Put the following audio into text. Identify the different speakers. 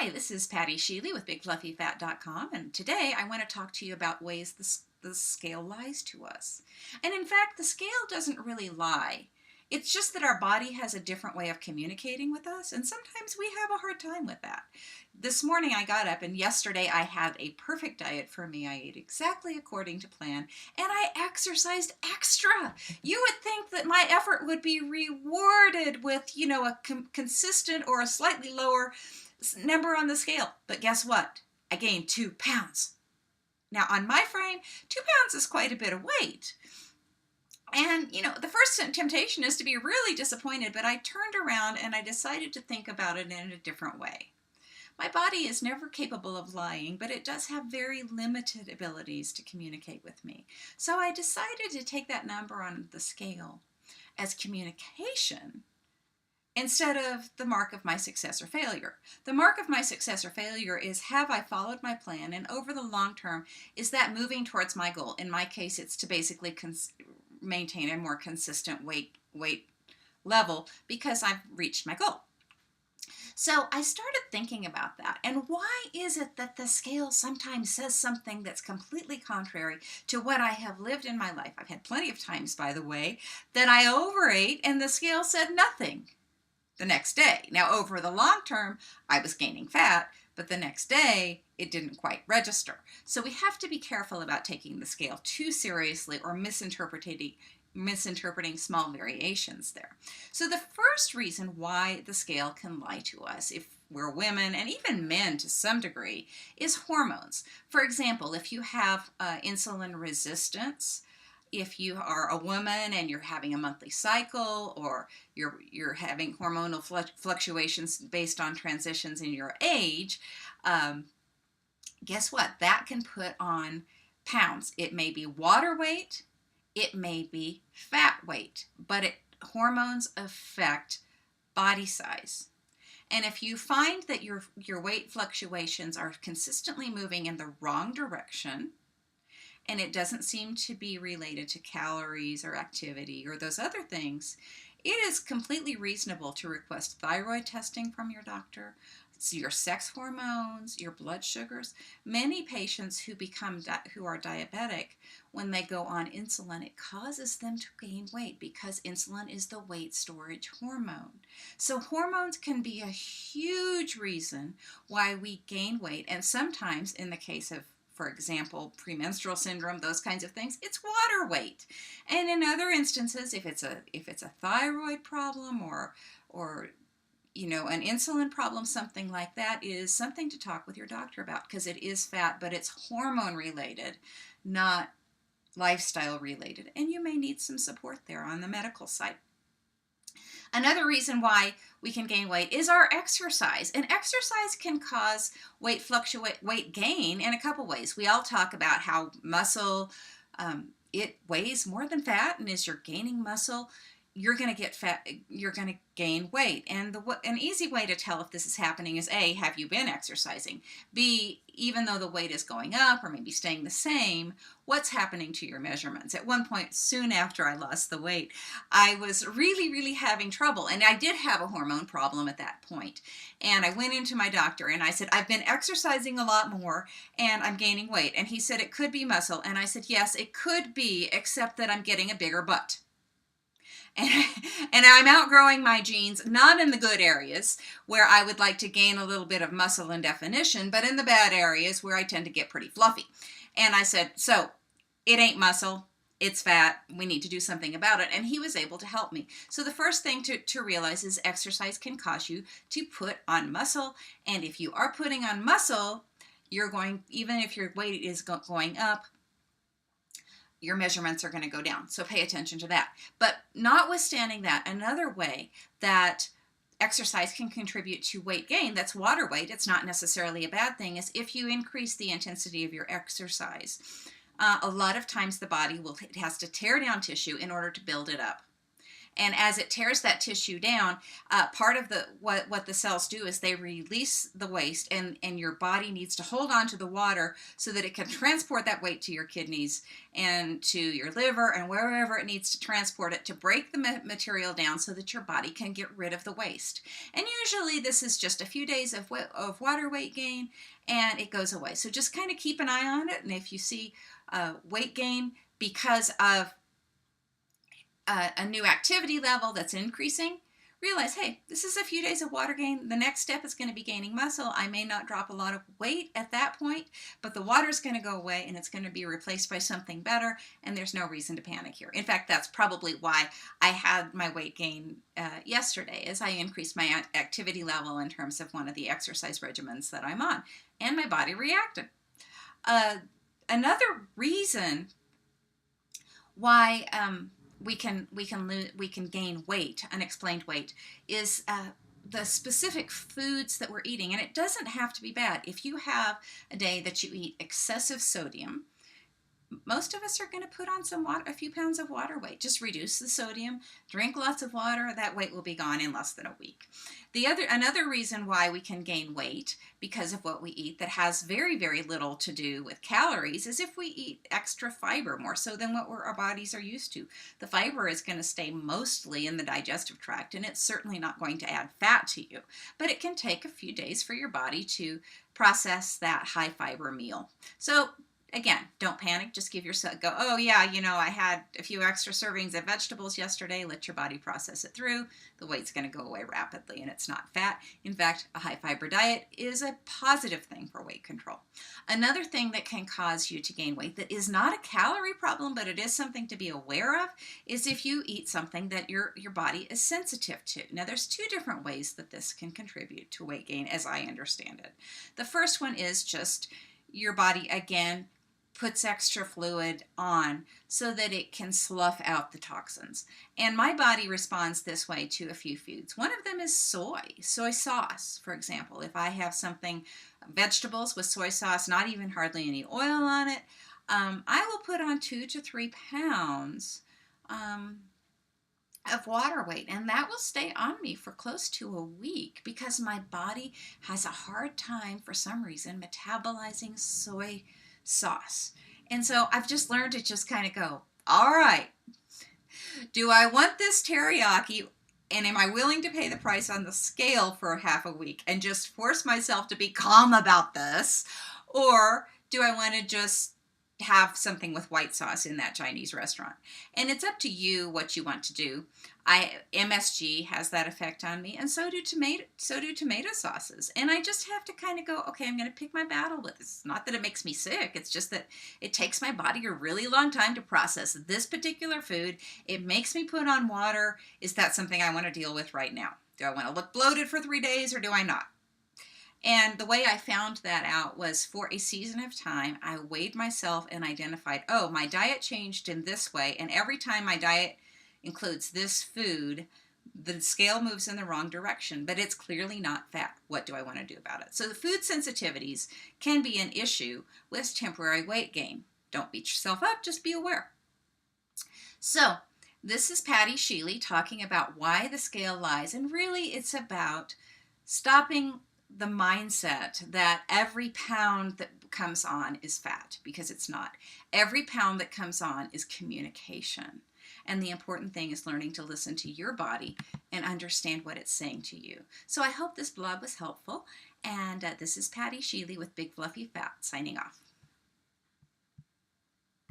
Speaker 1: Hi, this is Patty Sheely with BigFluffyFat.com, and today I want to talk to you about ways the scale lies to us. And in fact, the scale doesn't really lie. It's just that our body has a different way of communicating with us, and sometimes we have a hard time with that. This morning I got up, and yesterday I had a perfect diet for me. I ate exactly according to plan, and I exercised extra. You would think that my effort would be rewarded with, a consistent or a slightly lower number on the scale. But guess what? I gained 2 pounds. Now, on my frame, 2 pounds is quite a bit of weight. And, the first temptation is to be really disappointed, but I turned around and I decided to think about it in a different way. My body is never capable of lying, but it does have very limited abilities to communicate with me. So I decided to take that number on the scale as communication instead of the mark of my success or failure. The mark of my success or failure is, have I followed my plan? And over the long term, is that moving towards my goal? In my case, it's to basically maintain a more consistent weight level because I've reached my goal. So I started thinking about that. And why is it that the scale sometimes says something that's completely contrary to what I have lived in my life? I've had plenty of times, by the way, that I overate and the scale said nothing the next day. Now, over the long term, I was gaining fat, but the next day, it didn't quite register. So we have to be careful about taking the scale too seriously or misinterpreting small variations there. So the first reason why the scale can lie to us, if we're women and even men to some degree, is hormones. For example, if you have insulin resistance, if you are a woman and you're having a monthly cycle, or you're having hormonal fluctuations based on transitions in your age, guess what? That can put on pounds. It may be water weight, it may be fat weight, but hormones affect body size. And if you find that your weight fluctuations are consistently moving in the wrong direction, and it doesn't seem to be related to calories or activity or those other things, it is completely reasonable to request thyroid testing from your doctor, your sex hormones, your blood sugars. Many patients who are diabetic, when they go on insulin, it causes them to gain weight because insulin is the weight storage hormone. So hormones can be a huge reason why we gain weight, and sometimes in the case of, for example, premenstrual syndrome, those kinds of things, it's water weight. And in other instances, if it's a thyroid problem or an insulin problem, something like that, is something to talk with your doctor about, because it is fat, but it's hormone related, not lifestyle related. And you may need some support there on the medical side. Another reason why we can gain weight is our exercise. And exercise can cause weight gain in a couple ways. We all talk about how muscle, it weighs more than fat, and as you're gaining muscle, you're going to get fat, you're going to gain weight. And an easy way to tell if this is happening is A, have you been exercising? B, even though the weight is going up or maybe staying the same, what's happening to your measurements? At one point, soon after I lost the weight, I was really, really having trouble. And I did have a hormone problem at that point. And I went into my doctor and I said, I've been exercising a lot more and I'm gaining weight. And he said, it could be muscle. And I said, yes, it could be, except that I'm getting a bigger butt. And I'm outgrowing my jeans, not in the good areas where I would like to gain a little bit of muscle and definition, but in the bad areas where I tend to get pretty fluffy. And I said, so it ain't muscle, it's fat. We need to do something about it. And he was able to help me. So the first thing to realize is exercise can cause you to put on muscle. And if you are putting on muscle, even if your weight is going up, your measurements are going to go down. So pay attention to that. But notwithstanding that, another way that exercise can contribute to weight gain, that's water weight, it's not necessarily a bad thing, is if you increase the intensity of your exercise. A lot of times the body has to tear down tissue in order to build it up. And as it tears that tissue down, part of what the cells do is they release the waste, and your body needs to hold on to the water so that it can transport that weight to your kidneys and to your liver and wherever it needs to transport it to break the material down so that your body can get rid of the waste. And usually this is just a few days of water weight gain, and it goes away. So just kind of keep an eye on it, and if you see weight gain because of a new activity level that's increasing, realize, hey, this is a few days of water gain. The next step is going to be gaining muscle. I may not drop a lot of weight at that point, but the water is going to go away and it's going to be replaced by something better, and there's no reason to panic here. In fact, that's probably why I had my weight gain yesterday, as I increased my activity level in terms of one of the exercise regimens that I'm on, and my body reacted. Another reason why we can gain weight, unexplained weight, is the specific foods that we're eating. And it doesn't have to be bad. If you have a day that you eat excessive sodium, most of us are going to put on a few pounds of water weight. Just reduce the sodium, drink lots of water, that weight will be gone in less than a week. Another reason why we can gain weight because of what we eat that has very, very little to do with calories is if we eat extra fiber, more so than what our bodies are used to. The fiber is going to stay mostly in the digestive tract, and it's certainly not going to add fat to you, but it can take a few days for your body to process that high fiber meal. So again, don't panic. Just give yourself, oh yeah, I had a few extra servings of vegetables yesterday. Let your body process it through. The weight's going to go away rapidly, and it's not fat. In fact, a high fiber diet is a positive thing for weight control. Another thing that can cause you to gain weight that is not a calorie problem, but it is something to be aware of, is if you eat something that your body is sensitive to. Now, there's two different ways that this can contribute to weight gain, as I understand it. The first one is just your body, again, puts extra fluid on so that it can slough out the toxins. And my body responds this way to a few foods. One of them is soy sauce, for example. If I have vegetables with soy sauce, not even hardly any oil on it, I will put on 2 to 3 pounds of water weight, and that will stay on me for close to a week because my body has a hard time, for some reason, metabolizing soy sauce. And so I've just learned to just kind of go, all right, do I want this teriyaki, and am I willing to pay the price on the scale for half a week and just force myself to be calm about this? Or do I want to just have something with white sauce in that Chinese restaurant? And it's up to you what you want to do. MSG has that effect on me, and so do tomato sauces. And I just have to kind of go, okay, I'm going to pick my battle with this. It's not that it makes me sick. It's just that it takes my body a really long time to process this particular food. It makes me put on water. Is that something I want to deal with right now? Do I want to look bloated for 3 days, or do I not? And the way I found that out was, for a season of time, I weighed myself and identified, oh, my diet changed in this way, and every time my diet includes this food, the scale moves in the wrong direction, but it's clearly not fat. What do I want to do about it? So the food sensitivities can be an issue with temporary weight gain. Don't beat yourself up, just be aware. So this is Patty Sheely talking about why the scale lies, and really it's about stopping the mindset that every pound that comes on is fat, because it's not. Every pound that comes on is communication. And the important thing is learning to listen to your body and understand what it's saying to you. So I hope this blog was helpful. And this is Patty Sheely with Big Fluffy Fat, signing off.